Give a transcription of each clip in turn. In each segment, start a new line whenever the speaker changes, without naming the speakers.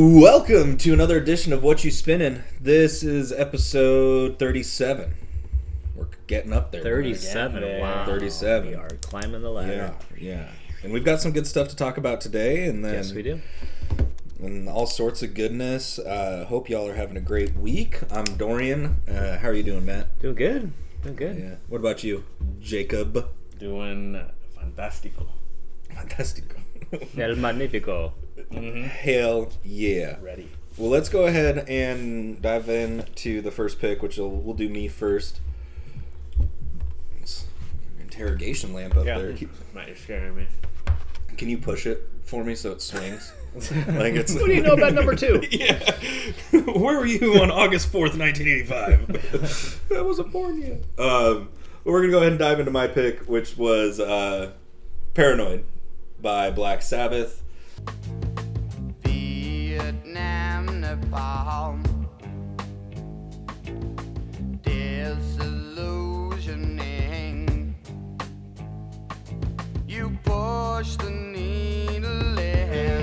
Welcome to another edition of Whatchu Spinnin. This is episode 37. We're getting up there.
37, wow.
37.
We are climbing the ladder.
Yeah. And we've got some good stuff to talk about today. And then,
Yes, we do.
And all sorts of goodness. Hope y'all are having a great week. I'm Dorian. How are you doing, Matt?
Doing good.
Yeah. What about you, Jacob?
Doing fantastico.
Fantastico.
El Magnifico.
Mm-hmm.
Hell yeah.
Ready.
Well, let's go ahead and dive into the first pick, which we'll do me first. It's an interrogation lamp up there.
Matt, you're scaring me.
Can you push it for me so it swings? Like it's.
What do you know about number 2?
Yeah. Where were you on August 4th, 1985? I wasn't born yet. We're going to go ahead and dive into my pick, which was Paranoid by Black Sabbath.
Vietnam, Nepal, disillusioning. You push the needle in.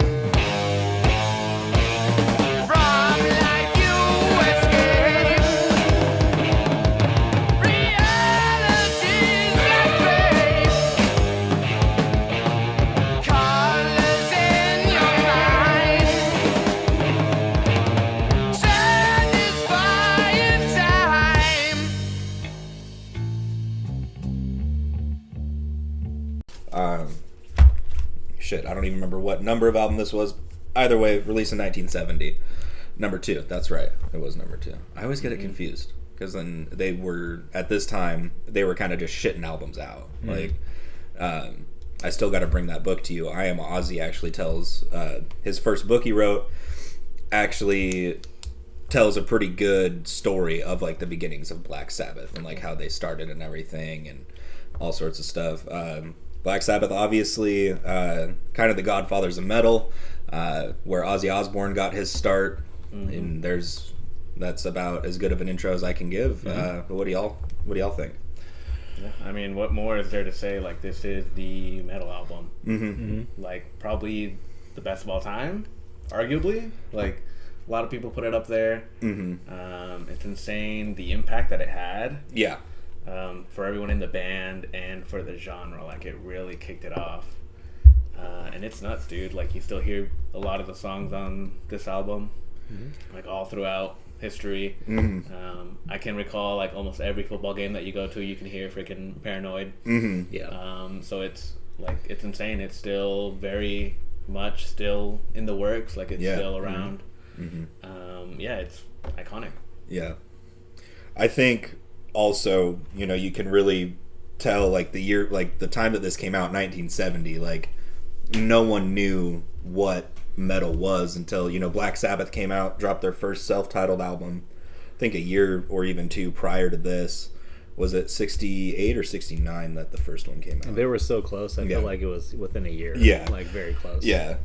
From life you escape. Reality's like grace. Colors in your mind. Satisfying time.
Shit, I don't even remember what number of album this was. Either way, released in 1970. Number 2, that's right. It was number 2. I always get it confused. Because then they were, at this time, they were kind of just shitting albums out. Like, I still got to bring that book to you. I Am Ozzy actually tells, his first book he wrote actually tells a pretty good story of, like, the beginnings of Black Sabbath and, like, how they started and everything and all sorts of stuff. Black Sabbath, obviously, kind of the godfathers of metal, where Ozzy Osbourne got his start, and that's about as good of an intro as I can give. But what do y'all think?
Yeah. I mean, what more is there to say? Like, this is the metal album. Like, probably the best of all time, arguably. Like, a lot of people put it up there. It's insane the impact that it had.
Yeah.
For everyone in the band and for the genre. Like, it really kicked it off. And it's nuts, dude. Like, you still hear a lot of the songs on this album, like, all throughout history. I can recall, like, almost every football game that you go to, you can hear freaking Paranoid.
Yeah.
So it's, like, it's insane. It's still very much still in the works. Like, it's still around. Yeah, it's iconic.
Yeah. I think also, you can really tell, like, the year, like, the time that this came out, 1970, like, no one knew what metal was until, Black Sabbath came out, dropped their first self-titled album, I think a year or even 2 prior to this. Was it 68 or 69 that the first one came out?
They were so close. I feel like it was within a year.
Yeah.
Like, very close.
Yeah.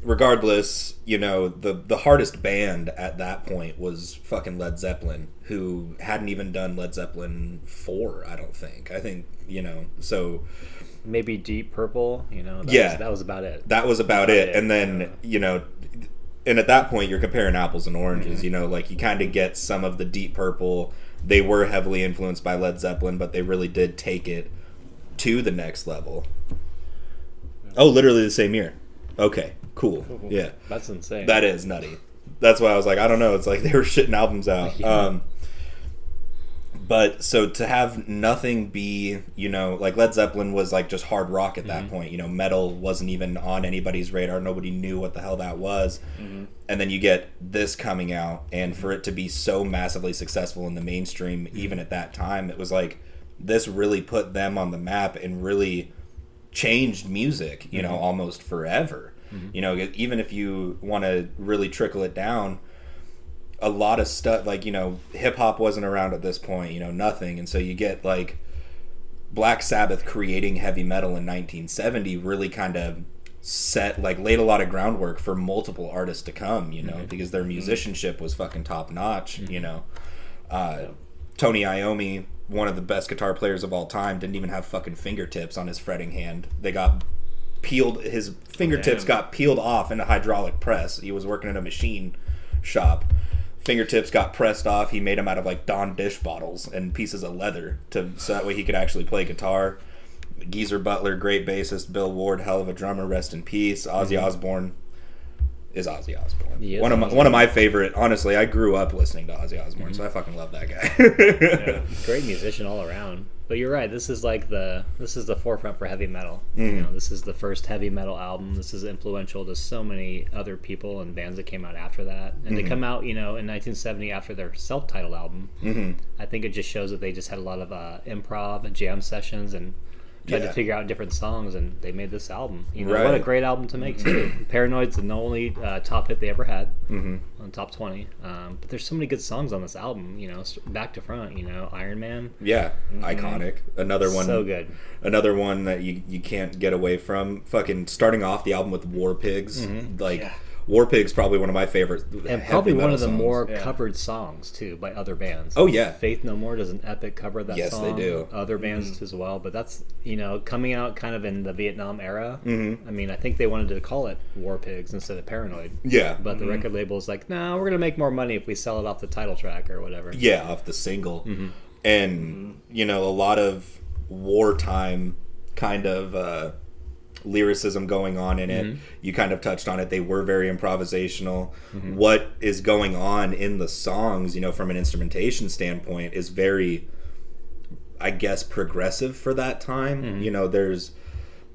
Regardless, the hardest band at that point was fucking Led Zeppelin, who hadn't even done Led Zeppelin 4, I don't think. I think, so...
Maybe Deep Purple, that was about it.
That was about it. And then, and at that point, you're comparing apples and oranges, like, you kind of get some of the Deep Purple. They were heavily influenced by Led Zeppelin, but they really did take it to the next level. Oh, literally the same year. Okay, cool. Yeah.
That's insane.
That is nutty. That's why I was like, I don't know. It's like they were shitting albums out.
Yeah.
But so to have nothing be, like Led Zeppelin was like just hard rock at that point. Metal wasn't even on anybody's radar. Nobody knew what the hell that was. And then you get this coming out, and for it to be so massively successful in the mainstream, even at that time, it was like this really put them on the map and really changed music, almost forever. Even if you want to really trickle it down, a lot of stuff, like, hip hop wasn't around at this point, nothing. And so you get, like, Black Sabbath creating heavy metal in 1970 really kind of laid a lot of groundwork for multiple artists to come, because their musicianship was fucking top notch, Tony Iommi, one of the best guitar players of all time, didn't even have fucking fingertips on his fretting hand. They got his fingertips got peeled off in a hydraulic press. He was working in a machine shop. Fingertips got pressed off. He made them out of like Dawn dish bottles and pieces of leather so that way he could actually play guitar. Geezer Butler, great bassist. Bill Ward, hell of a drummer, rest in peace. Ozzy Osbourne is Ozzy Osbourne. One of my favorite. Honestly, I grew up listening to Ozzy Osbourne, so I fucking love that guy.
Great musician all around. But you're right. This is the forefront for heavy metal. You know, this is the first heavy metal album. This is influential to so many other people and bands that came out after that. And to come out, in 1970 after their self-titled album, I think it just shows that they just had a lot of improv and jam sessions and tried to figure out different songs, and they made this album. What a great album to make too. Paranoid's the only top hit they ever had on top 20. But there's so many good songs on this album. Back to front. Iron Man.
Yeah, iconic. Another one.
So good. Another
one that you can't get away from. Fucking starting off the album with War Pigs. War Pigs probably one of my favorite,
and probably one of the
songs.
More covered songs too by other bands.
Oh yeah,
Faith No More does an epic cover of that song.
Yes, they do.
Other bands as well, but that's coming out kind of in the Vietnam era. I mean, I think they wanted to call it War Pigs instead of Paranoid.
Yeah,
but the record label is like, no, we're gonna make more money if we sell it off the title track or whatever.
Yeah, off the single, and a lot of wartime kind of. Lyricism going on in it. You kind of touched on it. They were very improvisational. What is going on in the songs, from an instrumentation standpoint, is very, I guess, progressive for that time. There's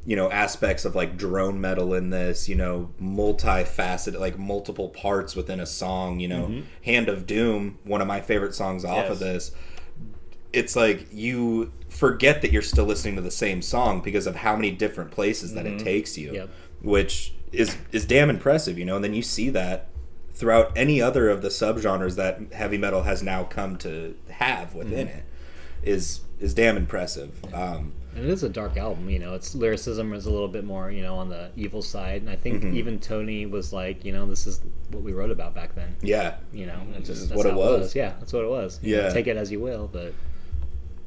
aspects of like drone metal in this, multifaceted, like multiple parts within a song. Hand of Doom, one of my favorite songs off of this. It's like you forget that you're still listening to the same song because of how many different places that it takes you, which is damn impressive, and then you see that throughout any other of the subgenres that heavy metal has now come to have within it is damn impressive.
And it is a dark album, its lyricism is a little bit more, on the evil side, and I think even Tony was like, this is what we wrote about back then.
Yeah.
That's
just what it was.
Yeah, that's what it was. Take it as you will, but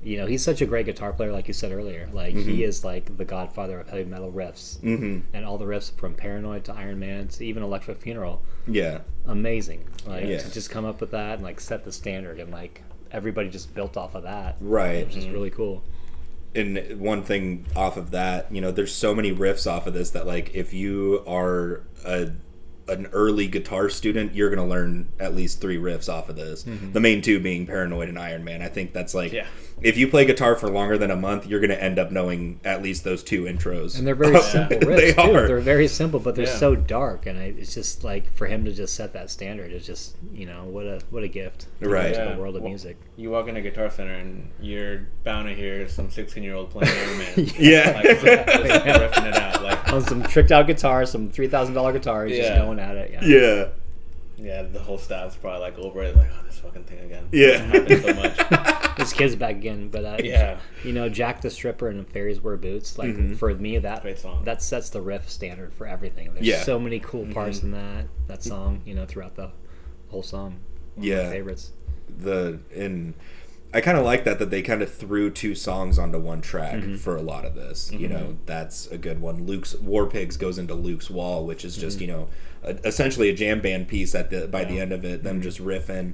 he's such a great guitar player, like you said earlier. Like he is like the godfather of heavy metal riffs, and all the riffs from Paranoid to Iron Man to even Electric Funeral. Yeah, amazing. To just come up with that and like set the standard, and like everybody just built off of that.
Right,
which is really cool.
And one thing off of that, there's so many riffs off of this that like if you are an early guitar student, you're going to learn at least 3 riffs off of this. The main 2 being Paranoid and Iron Man. I think that's like, if you play guitar for longer than a month, you're going to end up knowing at least those 2 intros.
And they're very simple riffs, too. They're very simple, but they're so dark. And it's just like, for him to just set that standard is just, what a gift to the world of music.
You walk in a Guitar Center and you're bound to hear some 16-year-old playing Iron Man.
Just
riffing it out. Like,
on some tricked out guitars, some $3,000 guitars, just going at it.
Yeah, the whole staff's probably like over it, like, oh, this fucking thing again.
Yeah.
It happens so much.
This kid's back again, but Jack the Stripper and Fairies Wear Boots, like for me that sets the riff standard for everything. There's so many cool parts in that song, throughout the whole song. One of my favorites.
I kind of like that they kind of threw 2 songs onto one track for a lot of this. That's a good one. War Pigs goes into Luke's Wall, which is just essentially a jam band piece by the end of it, them just riffing.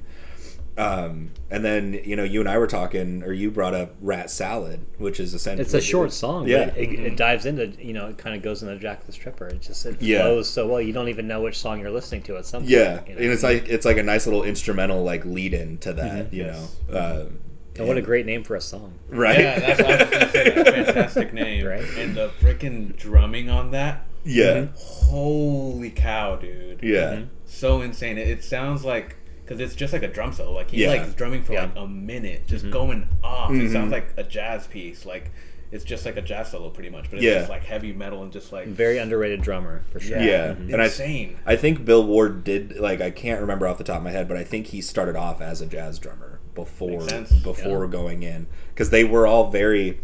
And then you and I were talking, or you brought up Rat Salad, which is essentially
it's a short song. But it dives into it kind of goes into Jack the Stripper. It flows so well you don't even know which song you're listening to at some point.
And it's like a nice little instrumental like lead in to that.
And what a great name for a song.
Right.
Yeah, that's what I was going to say. That's a fantastic name.
Right.
And the freaking drumming on that.
Yeah.
Holy cow, dude.
Yeah.
So insane. It sounds like, because it's just like a drum solo. Like he like drumming for like a minute, just going off. It sounds like a jazz piece. Like it's just like a jazz solo pretty much. But it's just like heavy metal and just like.
Very underrated drummer for sure.
Yeah. And
insane.
I think Bill Ward did, like, I can't remember off the top of my head, but I think he started off as a jazz drummer before going in, because they were all very,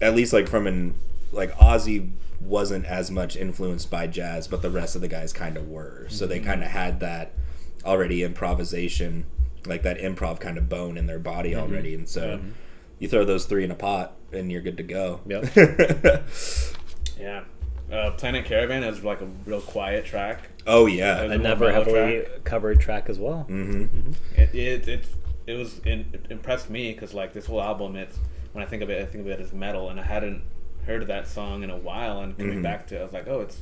at least like Ozzy wasn't as much influenced by jazz, but the rest of the guys kind of were, so they kind of had that already improvisation, like that improv kind of bone in their body already, and so you throw those 3 in a pot and you're good to go.
Yeah. Planet Caravan is like a real quiet track.
Oh yeah.
There's
A
a more
never
mellow
heavily
track.
covered track as well.
It impressed me because like this whole album, it's when I think of it as metal, and I hadn't heard that song in a while, and coming back to it, I was like, oh, it's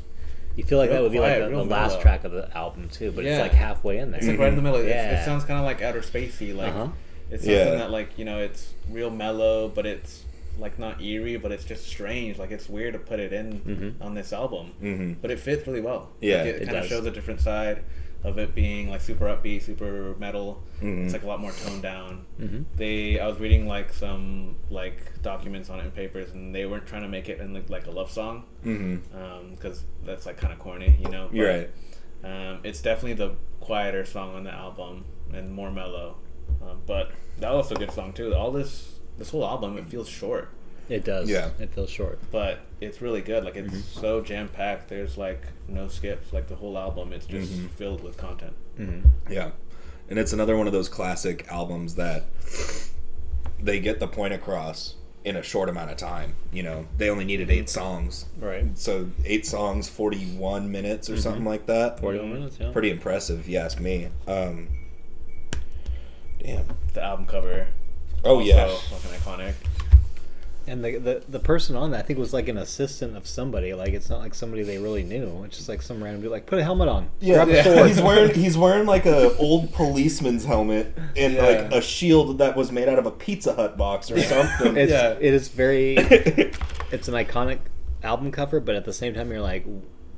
You feel like
Real
that would be
quiet,
like the
real
last
mellow.
track of the album too, but
Yeah.
it's like halfway in there.
it's like right in the middle.
Yeah.
It sounds kind of like outer spacey, like
Uh-huh.
it's something
Yeah.
that like it's real mellow, but it's like not eerie, but it's just strange. Like it's weird to put it in on this album, but it fits really well.
Yeah,
like,
it
it kind of
does.
shows a different side of it being like super upbeat, super metal. It's like a lot more toned down. I was reading like some like documents on it in papers, and they weren't trying to make it in like a love song, because that's like kind of corny, you know.
You're right.
It's definitely the quieter song on the album and more mellow, but that was also a good song too. All this whole album, it feels short,
It does.
Yeah.
It feels short.
but it's really good. Like it's so jam packed. There's like no skips. Like the whole album, it's just filled with content.
Yeah. And it's another one of those classic albums that they get the point across in a short amount of time. You know, they only needed 8 songs.
Right.
So 8 songs, 41 minutes or something like that.
41 minutes, yeah.
Pretty impressive, if you ask me. Damn.
The album cover,
Oh,
also
yeah.
fucking iconic.
And the person on that, I think, was like an assistant of somebody. Like, it's not like somebody they really knew. It's just like some random dude, like, put a helmet on.
Yeah,
Grab a sword.
he's wearing like a old policeman's helmet and
Yeah.
like a shield that was made out of a Pizza Hut box or something.
It's,
Yeah.
It is very... It's an iconic album cover, but at the same time, you're like,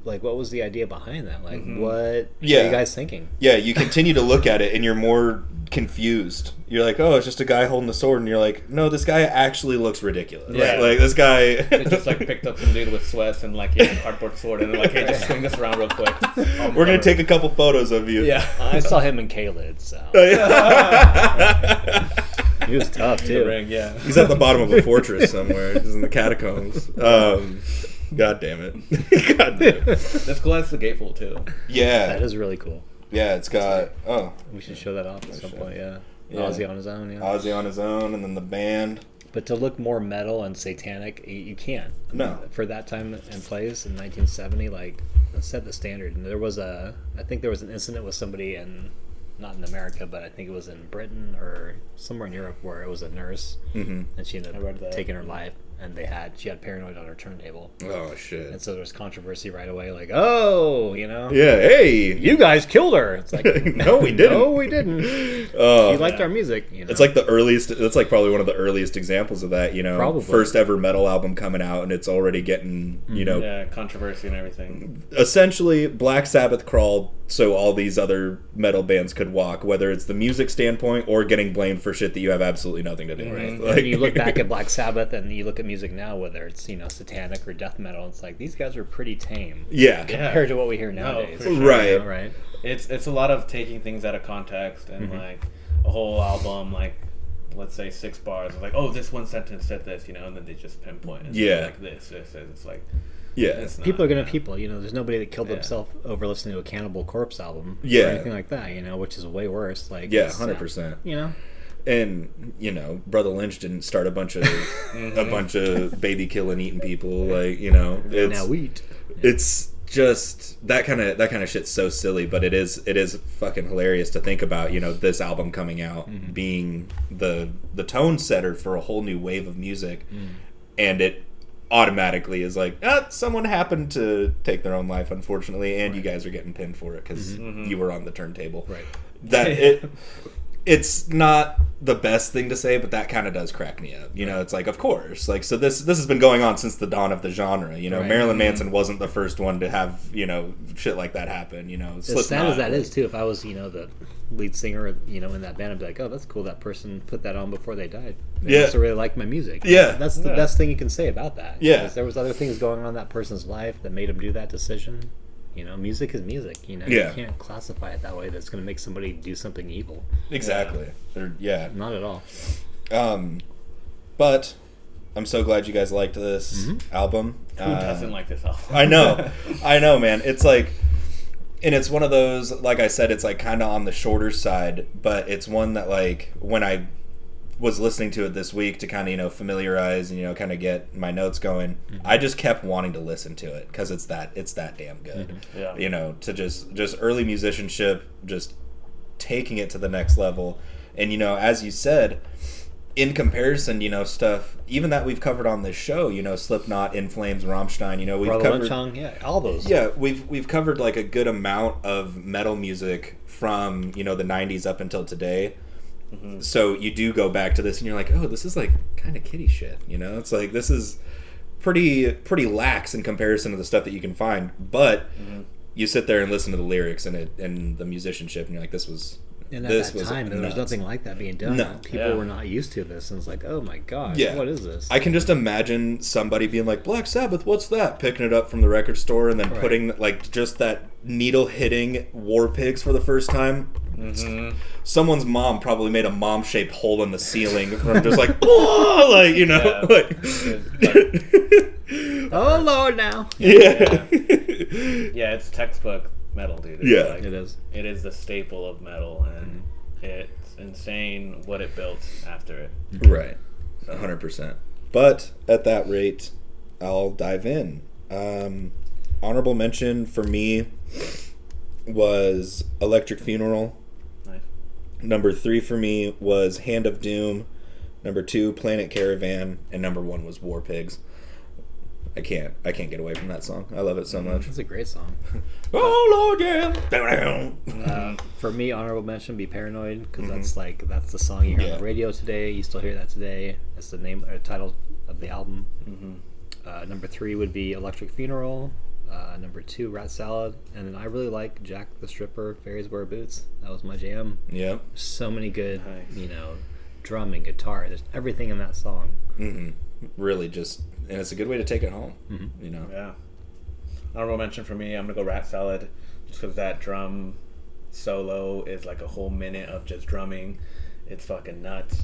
what was the idea behind that? Like, what
Yeah.
are you guys thinking?
Yeah, you continue to look at it and you're more confused. You're like, oh, it's just a guy holding the sword, and you're like, no, this guy actually looks ridiculous.
Yeah.
Like this guy.
It just like picked up some dude with sweats and like a cardboard sword, and they're like, hey, just swing this around real quick.
We're gonna take a couple photos of you.
Yeah.
I saw him in Khalid, so... He was tough,
The
too.
ring, yeah.
He's at the bottom of a fortress somewhere. He's in the catacombs. God damn it. God damn it.
That's cool. That's the gatefold too.
That
Yeah.
is really cool.
Yeah, it's got
We should show that off at some point, yeah.
Yeah.
Ozzy on his own, yeah.
Ozzy on his own and then the band.
But to look more metal and satanic, you can't.
No.
For that time and place in 1970, like, that set the standard. And I think there was an incident with somebody not in America, but I think it was in Britain or somewhere in Europe where it was a nurse, and she ended
I read
up
that.
taking her life, and she had paranoid on her turntable.
Oh shit.
And so there was controversy right away, like, oh, you know,
Yeah, hey.
you guys killed her. It's like,
No, we didn't.
No, we didn't.
Oh.
She liked our music, you know.
It's like the earliest. That's like probably one of the earliest examples of that. You know,
Probably.
first ever metal album coming out, and it's already getting you know.
Yeah, controversy and everything.
Essentially, Black Sabbath crawled so all these other metal bands could walk, whether it's the music standpoint or getting blamed for shit that you have absolutely nothing to do with.
Right. And you look back at Black Sabbath and you look at music now, whether it's, you know, satanic or death metal, it's like these guys are pretty tame
yeah,
compared to what we hear nowadays.
for sure.
Right.
You know, right.
It's a lot of taking things out of context and like a whole album, like let's say 6 bars, like, oh, this one sentence said this, you know, and then they just pinpoint it.
Yeah.
Like this. It's like
yeah,
it's not,
People are gonna
yeah.
people, you know. There's nobody that killed
Yeah.
themselves over listening to a Cannibal Corpse album,
Yeah.
or anything like that, you know, which is way worse. Like,
yeah,
it's,
100%.
you know,
And you know, Brother Lynch didn't start a bunch of baby killing, eating people. Like you know, it's just that kind of shit's so silly, but it is fucking hilarious to think about. You know, this album coming out being the tone setter for a whole new wave of music, and it automatically is like, someone happened to take their own life, unfortunately, and you guys are getting pinned for it because you were on the turntable.
Right.
That it's not the best thing to say, but that kind of does crack me up. You know, it's like, of course, like, so this has been going on since the dawn of the genre. You know,
Right.
Marilyn Manson wasn't the first one to have, you know, shit like that happen. You know,
As sad
Slipknot.
as that is, too, if I was, you know, the lead singer, you know, in that band, I'd be like, oh, that's cool. That person put that on before they died. They
Yeah.
must have really liked my music.
Yeah.
That's the
Yeah.
best thing you can say about that.
Yeah.
Because there was other things going on in that person's life that made him do that decision. You know, music is music. You know,
Yeah.
you can't classify it that way. That's going to make somebody do something evil.
Exactly. Yeah.
Not at all.
But I'm so glad you guys liked this album.
Who doesn't like this album?
I know, man. It's like, and it's one of those, like I said, it's like kind of on the shorter side, but it's one that, like, when I was listening to it this week to kind of familiarize and kind of get my notes going. I just kept wanting to listen to it because it's that damn good.
Yeah.
To just early musicianship, just taking it to the next level. And as you said, in comparison, stuff even that we've covered on this show, Slipknot, In Flames, Rammstein, we've covered
all those.
Yeah, we've covered like a good amount of metal music from the 90s up until today. So you do go back to this and you're like, oh, this is like kind of kiddie shit, It's like this is pretty lax in comparison to the stuff that you can find, but you sit there and listen to the lyrics and the musicianship and you're like, this was.
And at that time, there was nothing like that being done.
No.
People were not used to this, and it's like, oh my god, what is this?
I can just imagine somebody being like, Black Sabbath, what's that? Picking it up from the record store and then putting like just that needle hitting War Pigs for the first time. Someone's mom probably made a mom-shaped hole in the ceiling from just like, oh, like
oh Lord, now.
Yeah, it's textbook metal, dude.
It is.
It is the staple of metal, and it's insane what it built after it.
Right, 100%. But at that rate, I'll dive in. Honorable mention for me was Electric Funeral.
Nice.
Number 3 for me was Hand of Doom. Number 2, Planet Caravan, and number 1 was War Pigs. I can't get away from that song. I love it so much.
It's a great song.
Oh Lord, yeah.
For me, honorable mention be Paranoid, because that's the song you hear on the radio today. You still hear that today. That's the name or title of the album. Number 3 would be Electric Funeral. Number 2, Rat Salad, and then I really like Jack the Stripper, Fairies Wear Boots. That was my jam.
Yeah.
So many good, drumming, guitar. There's everything in that song.
Really, and it's a good way to take it home.
Yeah. Honorable mention for me, I'm gonna go Rat Salad, just because that drum solo is like a whole minute of just drumming. It's fucking nuts.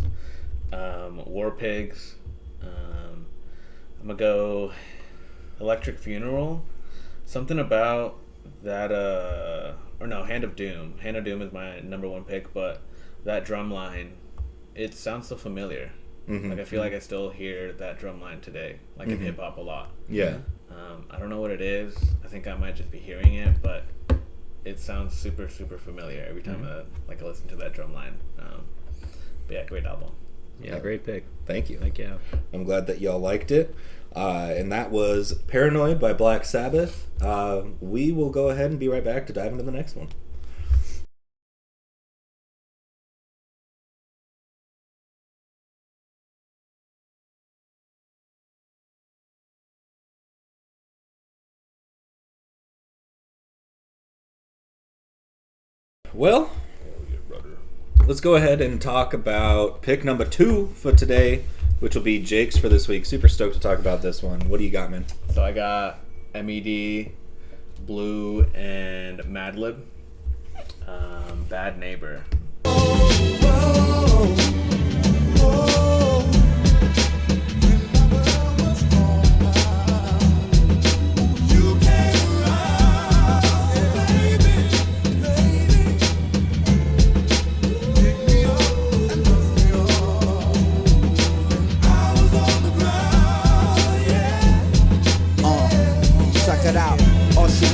War Pigs. I'm gonna go Electric Funeral. Something about that, Hand of Doom. Hand of Doom is my number 1 pick, but that drum line, it sounds so familiar. Like I feel like I still hear that drum line today, like in hip hop a lot.
Yeah.
I don't know what it is. I think I might just be hearing it, but it sounds super, super familiar every time I listen to that drum line. But yeah, great album.
Yeah, great pick.
Thank you.
Thank you.
I'm glad that y'all liked it. And that was Paranoid by Black Sabbath. We will go ahead and be right back to dive into the next one. Well, let's go ahead and talk about pick number 2 for today, which will be Jake's for this week. Super stoked to talk about this one. What do you got, man?
So I got MED, Blue, and Madlib. Bad Neighbor.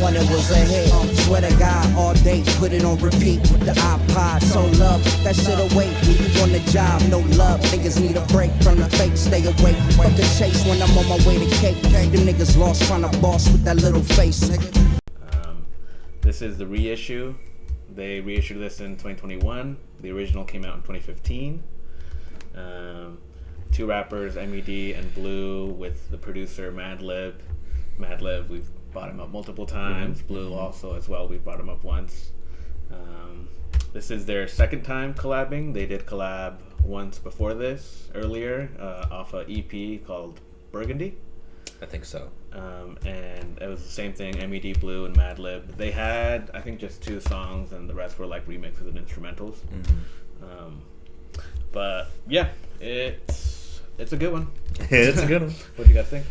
It was a hit. Swear to God, all day, put it on repeat with the iPod. So love, that shit away when you on the job. No love, niggas need a break from the fake. Stay awake, fuck the chase when I'm on my way to cake. Them niggas lost trying to boss with that little face.
This is the reissue. They reissued this in 2021. The original came out in 2015. 2 rappers, MED and Blue, with the producer Madlib. Madlib, we've brought him up multiple times. Blue also as well, we brought him up once. This is their second time collabing. They did collab once before this, earlier, off an EP called Burgundy.
I think so.
And it was the same thing, MED, Blue, and Madlib. They had, I think, just 2 songs, and the rest were like remixes and instrumentals. But yeah, it's a good one.
It's a good one.
What do you guys think?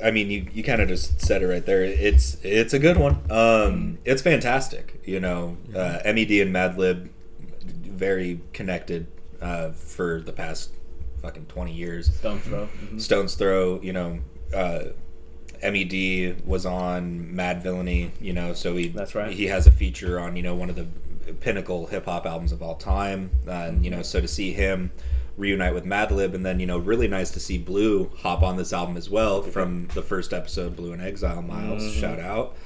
I mean, you kind of just said it right there. It's a good one. It's fantastic. MED and Madlib, very connected for the past fucking 20 years.
Stone's Throw.
Stone's Throw, MED was on Mad Villainy, so
That's right.
he has a feature on, one of the pinnacle hip-hop albums of all time. And, so to see him reunite with Madlib, and then, really nice to see Blue hop on this album as well from the first episode, Blue in Exile, Miles, shout out.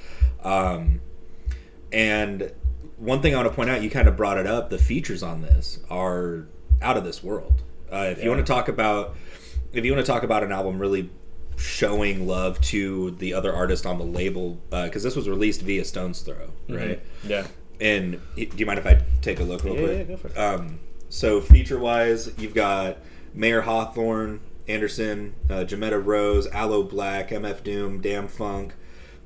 And one thing I want to point out, you kind of brought it up, the features on this are out of this world. If you want to talk about an album really showing love to the other artist on the label, because this was released via Stone's Throw, right?
Yeah.
And do you mind if I take a look real quick?
Yeah, go for it.
So feature-wise, you've got Mayor Hawthorne, Anderson, Jametta Rose, Aloe Black, MF Doom, Damn Funk,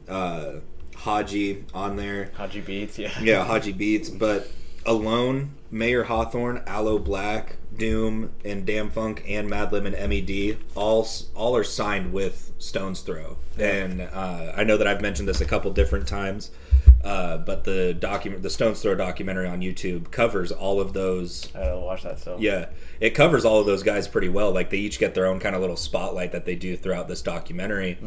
Haji on there.
Haji Beats, yeah.
Yeah, Haji Beats. But alone, Mayor Hawthorne, Aloe Black, Doom, and Damn Funk, and Madlib and MED all are signed with Stone's Throw. Yeah. And I know that I've mentioned this a couple different times, but the Stone's Throw documentary on YouTube covers all of those.
I gotta watch that still.
Yeah, it covers all of those guys pretty well. Like, they each get their own kind of little spotlight that they do throughout this documentary.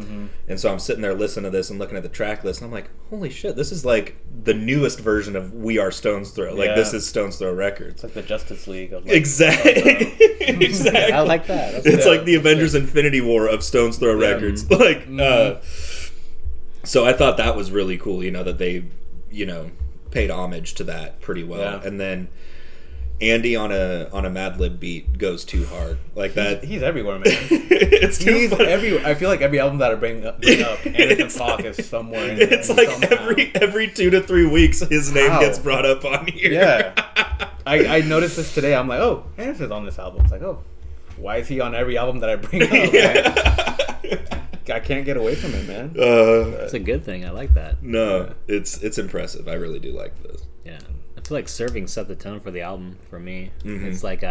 And so I'm sitting there listening to this and looking at the track list, and I'm like, holy shit, this is like the newest version of We Are Stone's Throw. Like, this is Stone's Throw Records.
It's like the Justice League of, like,
exactly. Exactly.
I like that.
It's like the Avengers Infinity War of Stone's Throw Records. Like, so I thought that was really cool, that they, paid homage to that pretty well.
Yeah.
And then Andy on a Madlib beat goes too hard. Like that.
He's everywhere, man.
It's too
He's
funny.
everywhere. I feel like every album that I bring up, Anderson Paak is somewhere in there.
It's like
somehow.
every 2 to 3 weeks his name gets brought up on here.
Yeah. I noticed this today. I'm like, oh, Anderson's on this album. It's like, oh, why is he on every album that I bring up?
Yeah.
I can't get away from it, man.
It's a good thing. I like that.
No, it's impressive. I really do like this.
Yeah. I feel like Serving set the tone for the album for me.
Mm-hmm.
It's like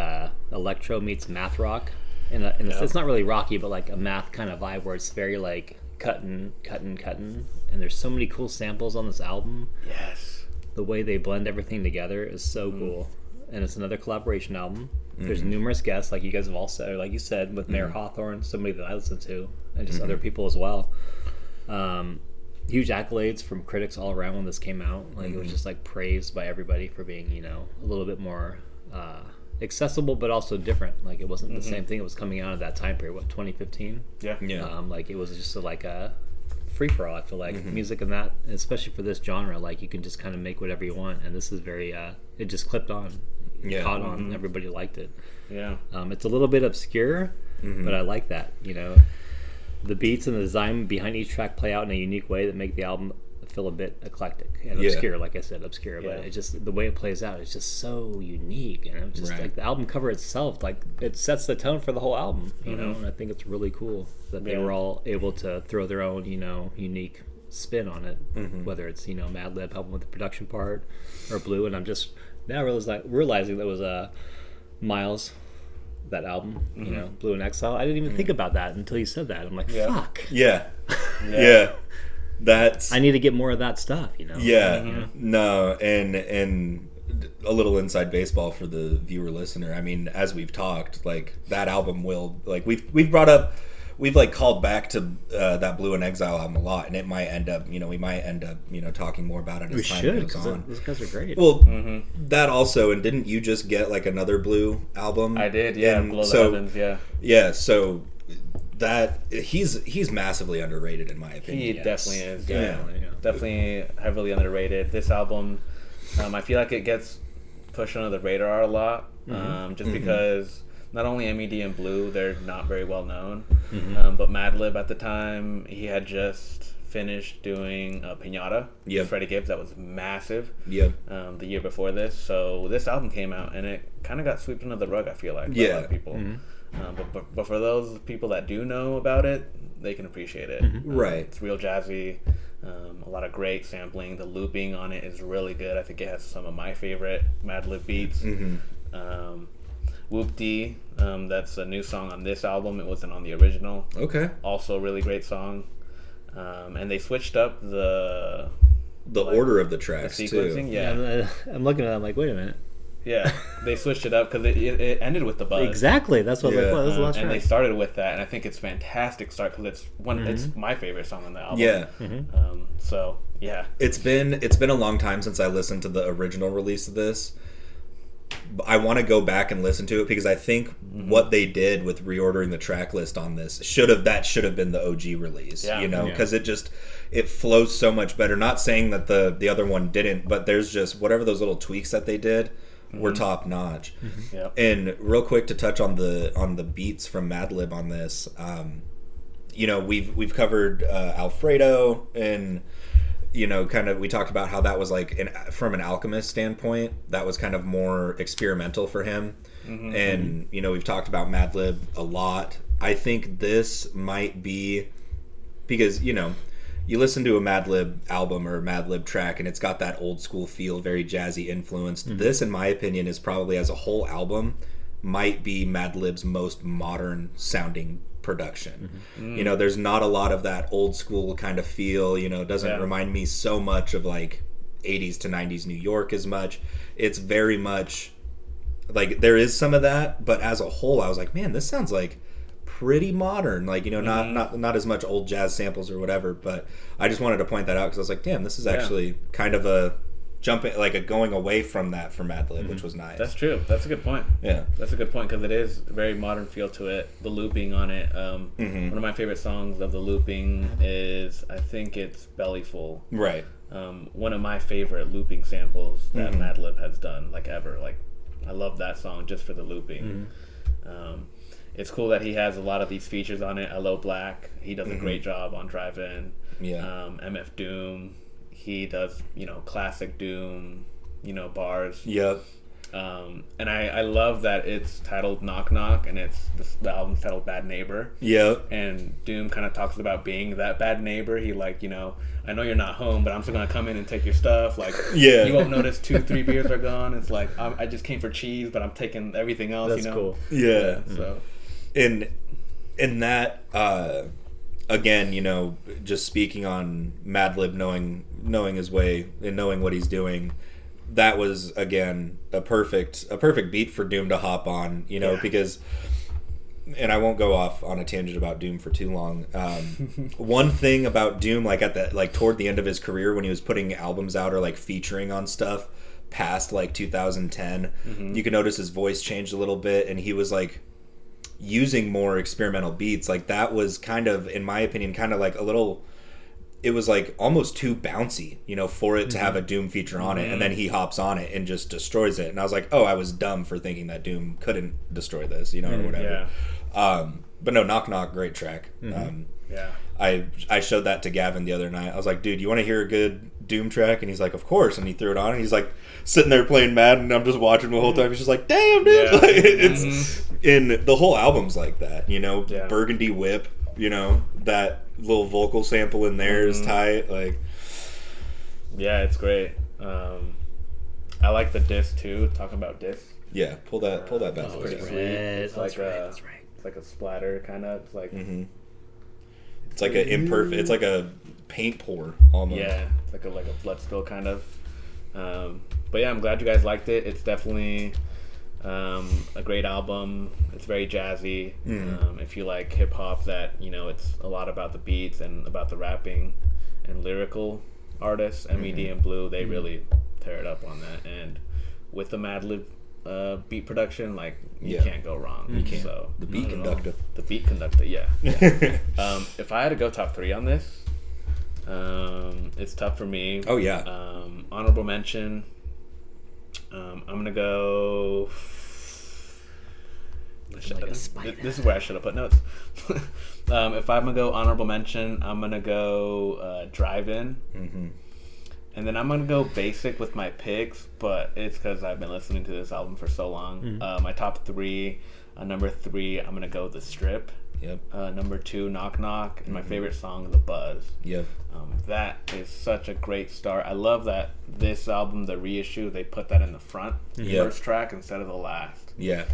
electro meets math rock. And it's not really rocky, but like a math kind of vibe where it's very like cutting. And there's so many cool samples on this album.
Yes.
The way they blend everything together is so cool. And it's another collaboration album. There's numerous guests, like you guys have all said, or like you said, with Mayor Hawthorne, somebody that I listen to, and just other people as well. Huge accolades from critics all around when this came out. Like it was just like praised by everybody for being, a little bit more accessible, but also different. Like it wasn't the same thing. It was coming out of that time period, 2015?
Yeah.
Like it was just like a free for all. I feel like music and that, especially for this genre, like you can just kind of make whatever you want, and this is very it just clipped on. Caught on. Everybody liked it.
Yeah.
It's a little bit obscure, but I like that. The beats and the design behind each track play out in a unique way that make the album feel a bit eclectic and obscure. Like I said, obscure, but it just the way it plays out is just so unique, and it's just like the album cover itself, like it sets the tone for the whole album. And I think it's really cool that they were all able to throw their own unique spin on it, whether it's Madlib helping with the production part or Blue. And I'm just now realizing that was Miles, that album, Blue in Exile. I didn't even think about that until you said that. I'm like, fuck.
Yeah. That's.
I need to get more of that stuff,
Yeah. No, and a little inside baseball for the viewer listener. I mean, as we've talked, like that album will like we've brought up. We've like called back to that Blue in Exile album a lot, and it might end up, we might end up, talking more about it as time goes on.
Those guys are great.
Well, that also, and didn't you just get like another Blue album?
I did, yeah.
And
the Heavens, yeah.
Yeah, so that he's massively underrated in my opinion.
He definitely is.
Definitely.
Heavily underrated. This album, I feel like it gets pushed under the radar a lot, just because. Not only MED and Blue, they're not very well known, but Madlib at the time, he had just finished doing Pinata with Freddie Gibbs. That was massive the year before this. So this album came out, and it kind of got swept under the rug, I feel like, by a lot of people. But for those people that do know about it, they can appreciate it.
Right.
It's real jazzy, a lot of great sampling. The looping on it is really good. I think it has some of my favorite Madlib beats. Whoop-Dee, that's a new song on this album. It wasn't on the original.
Okay.
Also a really great song. And they switched up the
order of the tracks,
the sequencing,
too.
yeah.
I'm looking at it, I'm like, wait a minute.
Yeah, they switched it up because it ended with the buzz.
Exactly. That's what I was like, well, this is the last
and
track.
they started with that, and I think it's fantastic start because it's it's my favorite song on the album.
Yeah.
So yeah,
It's been a long time since I listened to the original release of this. I want to go back and listen to it because I think what they did with reordering the track list on this should have been the OG release.
Yeah.
You know, because it flows so much better. Not saying that the other one didn't, but there's just whatever those little tweaks that they did were top notch.
Yep.
And real quick to touch on the beats from Madlib on this, you know, we've covered Alfredo, and you know, kind of we talked about how that was like from an Alchemist standpoint, that was kind of more experimental for him. And you know, we've talked about Madlib a lot. I think this might be because, you know, you listen to a Madlib album or a Madlib track and it's got that old school feel, very jazzy influenced. This, in my opinion, is probably as a whole album might be Madlib's most modern sounding production. You know, there's not a lot of that old school kind of feel, you know, it doesn't remind me so much of like 80s to 90s New York as much. It's very much like there is some of that, but as a whole I was like, man, this sounds like pretty modern, like, you know, not as much old jazz samples or whatever. But I just wanted to point that out because I was like, damn, this is actually kind of a jumping, like a going away from that for Madlib, which was nice.
That's true. That's a good point.
Yeah,
that's a good point because it is a very modern feel to it. The looping on it. One of my favorite songs of the looping is, I think it's Bellyful.
Right.
One of my favorite looping samples that Madlib has done, like ever. Like, I love that song just for the looping. It's cool that he has a lot of these features on it. Hello Black, he does a great job on Drive In.
Yeah.
MF Doom, he does, you know, classic Doom, you know, bars.
Yep.
And I love that it's titled Knock Knock, and the album's titled Bad Neighbor.
Yep.
And Doom kind of talks about being that bad neighbor. He, like, you know, I know you're not home, but I'm still gonna come in and take your stuff. Like, you won't notice 2-3 beers are gone. It's like, I just came for cheese, but I'm taking everything else.
That's
you know?
cool.
Yeah.
So,
in that, again, you know, just speaking on Madlib knowing his way and knowing what he's doing, that was again a perfect beat for Doom to hop on, you know, because, and I won't go off on a tangent about Doom for too long. One thing about Doom, like toward the end of his career when he was putting albums out or like featuring on stuff past like 2010, you could notice his voice changed a little bit and he was like using more experimental beats. Like that was kind of, in my opinion, kind of like a little, it was like almost too bouncy, you know, for it to have a Doom feature on it, and then he hops on it and just destroys it. And I was like, oh, I was dumb for thinking that Doom couldn't destroy this, you know, or whatever. But no, Knock Knock, great track. I showed that to Gavin the other night. I was like, dude, you want to hear a good Doom track? And he's like, of course. And he threw it on, and he's like sitting there playing Madden, and I'm just watching the whole time. He's just like, damn, dude. Like, it's in the whole album's like that, you know. Burgundy Whip, you know, that little vocal sample in there is tight. Like,
yeah, it's great. I like the disc too. Talking about disc.
Yeah, pull that back.
It's pretty sweet. It's like it's like a splatter kind of. It's like
it's like a imperfect. It's like a paint pour almost.
Yeah, it's like a blood spill kind of. But yeah, I'm glad you guys liked it. It's definitely a great album. It's very jazzy. If you like hip hop, that, you know, it's a lot about the beats and about the rapping and lyrical artists. MED and Blue, they really tear it up on that. And with the Madlib beat production, like, you can't go wrong.
You can't.
So
The beat conductor,
yeah. If I had to go top 3 on this, it's tough for me.
Oh yeah.
Honorable mention. I'm gonna go. This is where I should have put notes. If I'm gonna go honorable mention, I'm gonna go Drive In, and then I'm gonna go basic with my picks. But it's because I've been listening to this album for so long. My top 3. Number 3, I'm gonna go The Strip.
Yep.
Number 2, Knock Knock, and my favorite song, The Buzz.
Yep.
That is such a great start. I love that this album, the reissue, they put that in the front, first track instead of the last.
Yeah.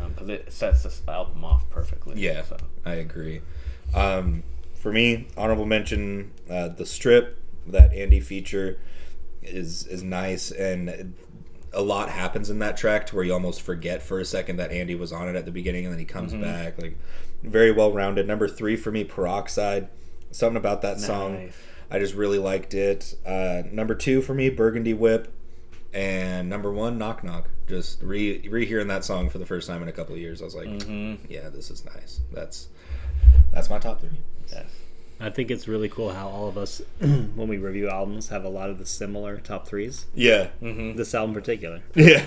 Because it sets this album off perfectly.
Yeah, so. I agree. For me, honorable mention, The Strip, that Andy feature is nice, and a lot happens in that track to where you almost forget for a second that Andy was on it at the beginning, and then he comes back. Like, very well rounded. Number 3 for me, Peroxide. Something about that song, I just really liked it. Number 2 for me, Burgundy Whip. And number 1, Knock Knock. Just rehearing that song for the first time in a couple of years, I was like, yeah, this is nice. That's my top 3.
Yes.
I think it's really cool how all of us, when we review albums, have a lot of the similar top 3s.
Yeah.
This album in particular.
Yeah.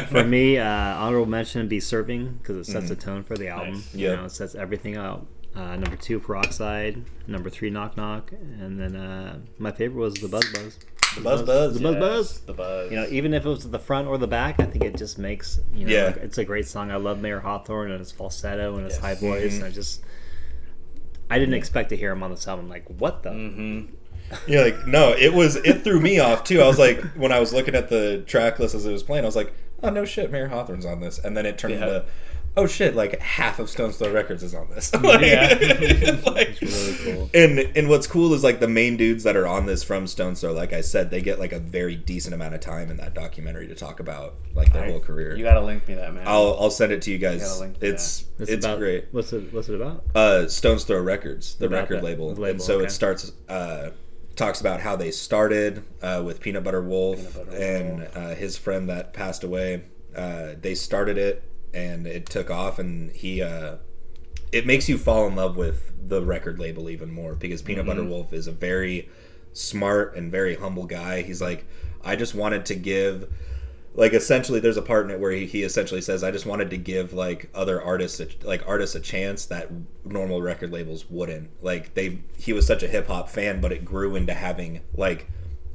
For me, honorable mention would be Serving, because it sets a tone for the album.
Nice.
You know, it sets everything out. Number 2, Peroxide. Number 3, Knock Knock. And then my favorite was The Buzz Buzz.
The Buzz Buzz.
The Buzz Buzz.
The Buzz.
You know, even if it was at the front or the back, I think it just makes, you know,
Yeah.
like, it's a great song. I love Mayor Hawthorne and his falsetto and his high voice. And I didn't expect to hear him on this album. Like, what the?
Yeah, like, no, it threw me off too. I was like, when I was looking at the track list as it was playing, I was like, oh no shit, Mayor Hawthorne's on this. And then it turned into, oh shit, like half of Stone's Throw Records is on this. Like,
It's really cool.
And what's cool is like the main dudes that are on this from Stone's Throw, like I said, they get like a very decent amount of time in that documentary to talk about like their whole career.
You gotta link me that, man.
I'll send it to you
You gotta
guys.
link
It's
about,
great.
What's it about?
Stone's Throw Records, the
About
record
that
label.
label,
And so
okay.
it starts talks about how they started with Peanut Butter Wolf and his friend that passed away. They started it and it took off, and it makes you fall in love with the record label even more, because Peanut Butter Wolf is a very smart and very humble guy. He's like, I just wanted to give, like, essentially there's a part in it where he essentially says, I just wanted to give like other artists a chance that normal record labels wouldn't. Like, he was such a hip hop fan, but it grew into having like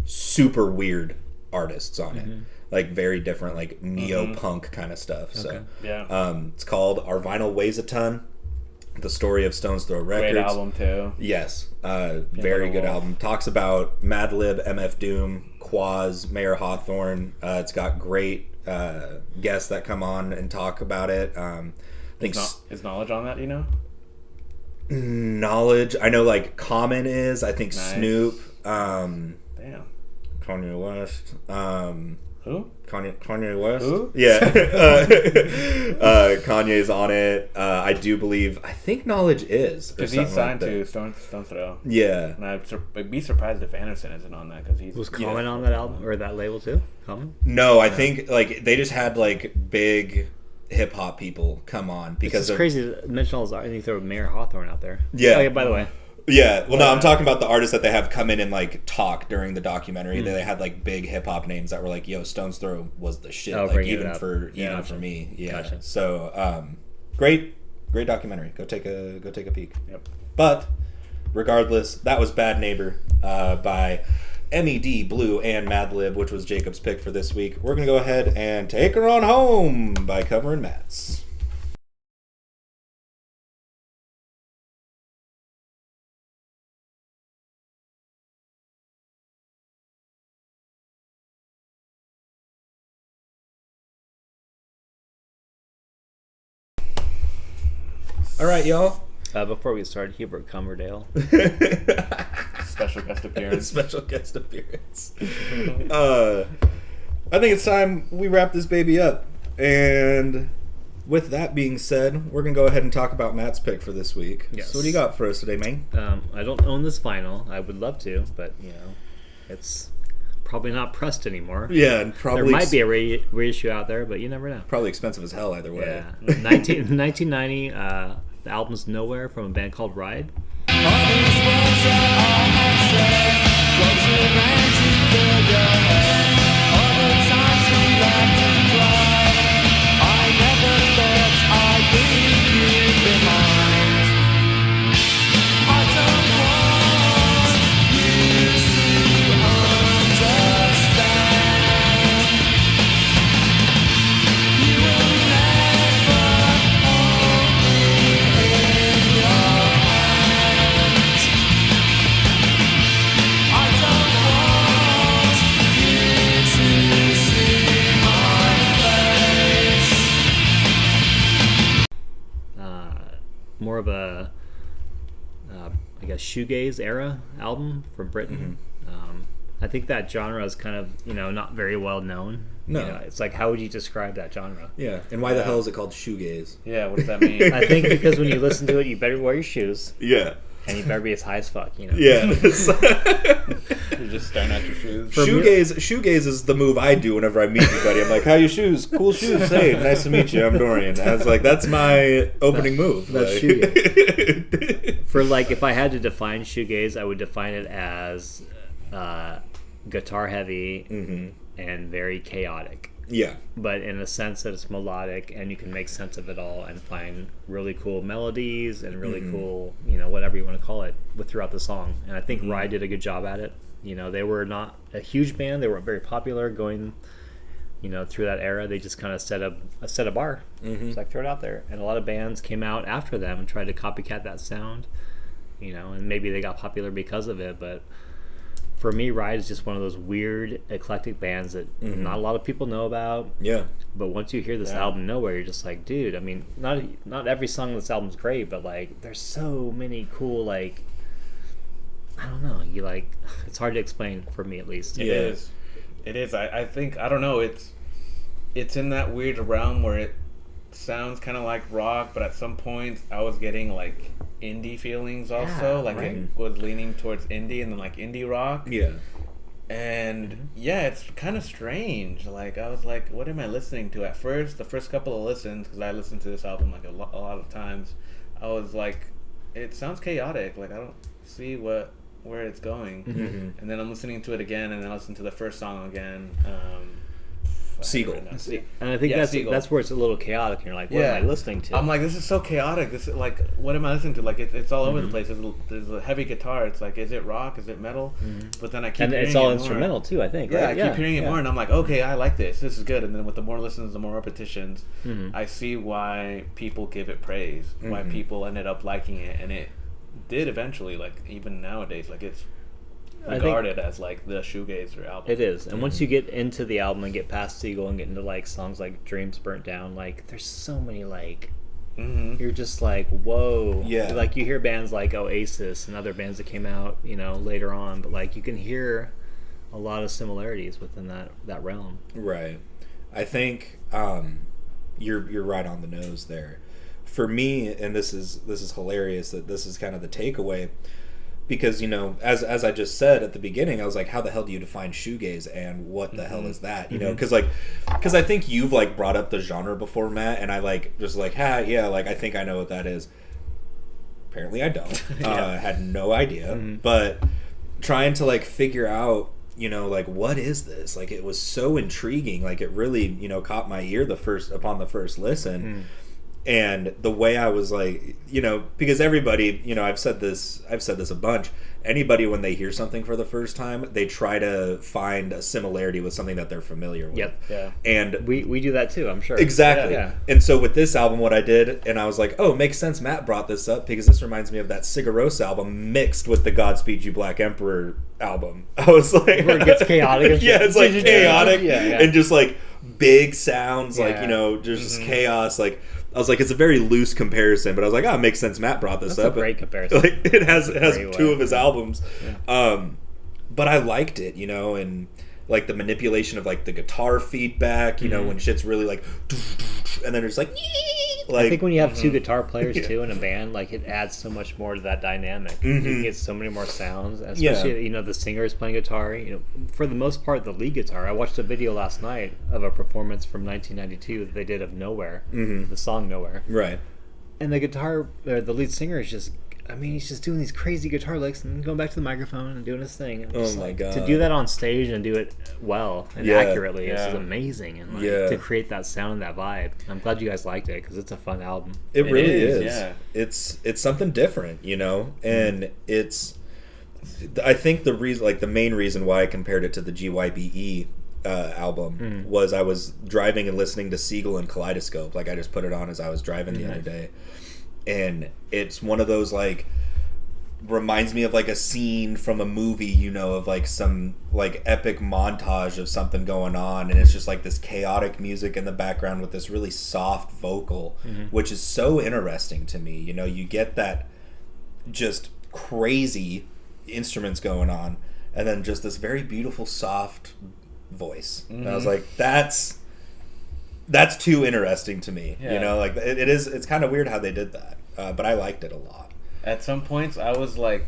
super weird artists on it, like very different, like neo punk kind of stuff. So it's called Our Vinyl Weighs a Ton, the story of Stone's Throw Records.
Great album too.
Yes, very good album. Talks about Madlib, MF Doom, Quaz, Mayor Hawthorne. It's got great guests that come on and talk about it. I think
Is Knowledge on that? You know.
Knowledge. I know like Common is. I think
Nice.
Snoop.
Damn.
Kanye West.
Who?
Kanye West?
Who?
Yeah. Kanye's on it. I do believe, I think Knowledge is.
Because he's signed to Stone's Throw.
Yeah.
And I'd be surprised if Anderson isn't on that, because he's...
Was Common on that album or that label too? Common?
No, I think like they just had like big hip hop people come on because
It's crazy to mention all those. I think throw Mayor Hawthorne out there.
Yeah.
Oh, yeah. By the way,
Yeah, well, no, I'm talking about the artists that they have come in and like talk during the documentary. They had like big hip hop names that were like, "Yo, Stone's Throw was the shit."
Oh,
like
bringing it
even
up.
for
Gotcha.
me, yeah.
Gotcha.
So great documentary. Go take a peek.
Yep.
But regardless, that was Bad Neighbor by MED, Blue, and Madlib, which was Jacob's pick for this week. We're gonna go ahead and take her on home by covering Matt's. All right, y'all.
before we get started, Hubert Cumberdale.
Special guest appearance.
Special guest appearance. I think it's time we wrap this baby up. And with that being said, we're going to go ahead and talk about Matt's pick for this week.
Yes.
So what do you got for us today, man?
I don't own this vinyl. I would love to, but you know, it's probably not pressed anymore.
Yeah, and probably
There might be a reissue out there, but you never know.
probably expensive as hell either way.
Yeah. 1990, the album's Nowhere from a band called Ride. More of a, I guess, shoegaze era album from Britain. I think that genre is kind of, not very well known.
No.
It's like, how would you describe that genre?
Yeah, and why the hell is it called shoegaze?
Yeah, what does that mean?
I think because when you listen to it, you better wear your shoes.
Yeah.
And you better be as high as fuck,
Yeah.
You're just staring at your shoes.
Shoegaze is the move I do whenever I meet anybody. I'm like, how your shoes? Cool shoes. Hey, nice to meet you. I'm Dorian. I was like, that's my opening move.
That's
like.
shoegaze. For like, if I had to define shoegaze, I would define it as guitar heavy and very chaotic.
Yeah.
But in the sense that it's melodic and you can make sense of it all and find really cool melodies and really cool, whatever you want to call it, throughout the song. And I think Rye did a good job at it. They were not a huge band. They weren't very popular going, through that era. They just kind of set a bar. It's like, throw it out there. And a lot of bands came out after them and tried to copycat that sound, and maybe they got popular because of it. But for me, Ride is just one of those weird, eclectic bands that not a lot of people know about.
Yeah.
But once you hear this album, Nowhere, you're just like, dude, I mean, not every song on this album's great, but, like, there's so many cool, like, I don't know, it's hard to explain, for me at least.
It is. I think, I don't know, it's in that weird realm where it sounds kind of like rock, but at some points I was getting, like, indie feelings also, it was leaning towards indie and then like indie rock.
Yeah.
And it's kind of strange. Like, I was like, what am I listening to? At first, the first couple of listens, because I listened to this album like a lot of times, I was like, it sounds chaotic. Like, I don't see where it's going. And then I'm listening to it again, and then I listen to the first song again.
Seagull.
And I think that's where it's a little chaotic, and you're like, what am I listening to?
I'm like, this is so chaotic. This is like, what am I listening to? Like, it's all over the place. There's a heavy guitar. It's like, is it rock? Is it metal? But then I keep hearing
it's all
it
instrumental
more.
too, I think.
Yeah,
right?
I keep hearing it more, and I'm like, okay, I like this. This is good. And then with the more listens, the more repetitions, I see why people give it praise, why people ended up liking it, and it did eventually. Like, even nowadays, like, it's regarded as like the shoegazer album.
It is. And once you get into the album and get past Seagull and get into like songs like Dreams Burnt Down, like there's so many like you're just like, whoa.
Yeah.
Like you hear bands like Oasis and other bands that came out, later on, but like you can hear a lot of similarities within that realm.
Right. I think you're right on the nose there. For me, and this is hilarious that this is kind of the takeaway, because, as I just said at the beginning, I was like, how the hell do you define shoegaze and what the hell is that? Because I think you've like brought up the genre before, Matt, and I like just like, I think I know what that is. Apparently I don't. Had no idea. But trying to like figure out, like, what is this? Like, it was so intriguing. Like, it really, caught my ear upon the first listen. And the way I was like, because everybody, I've said this a bunch. Anybody, when they hear something for the first time, they try to find a similarity with something that they're familiar with.
Yep. Yeah.
And
we do that too, I'm sure.
Exactly.
Yeah.
And so with this album, what I did, and I was like, oh, makes sense Matt brought this up, because this reminds me of that Sigarosa album mixed with the Godspeed You Black Emperor album. I was like,
where it gets chaotic and shit.
Yeah, it's like chaotic
yeah.
and just like big sounds, like, just chaos. Like, I was like, it's a very loose comparison, but I was like, it makes sense Matt brought this
That's
up.
a great comparison.
Like, it has two of his albums.
Yeah.
But I liked it, and like the manipulation of like the guitar feedback, when shit's really like, and then it's like
I think when you have two guitar players too in a band, like it adds so much more to that dynamic. You can get so many more sounds, especially the singer is playing guitar. For the most part, the lead guitar. I watched a video last night of a performance from 1992 that they did of Nowhere, the song Nowhere.
Right.
And the lead singer is just, he's just doing these crazy guitar licks and going back to the microphone and doing his thing. And
oh my god!
To do that on stage and do it well and accurately is amazing, and to create that sound and that vibe. I'm glad you guys liked it, because it's a fun album.
It really is.
Yeah.
It's something different, and it's. I think the reason, like the main reason why I compared it to the GYBE album was I was driving and listening to Seagull and Kaleidoscope. Like, I just put it on as I was driving the other day. And it's one of those, like, reminds me of like a scene from a movie, of like some like epic montage of something going on, and it's just like this chaotic music in the background with this really soft vocal, which is so interesting to me. You get that just crazy instruments going on, and then just this very beautiful, soft voice. And I was like, that's too interesting to me.
Yeah.
You know, like it's kind of weird how they did that, but I liked it a lot.
At some points, I was like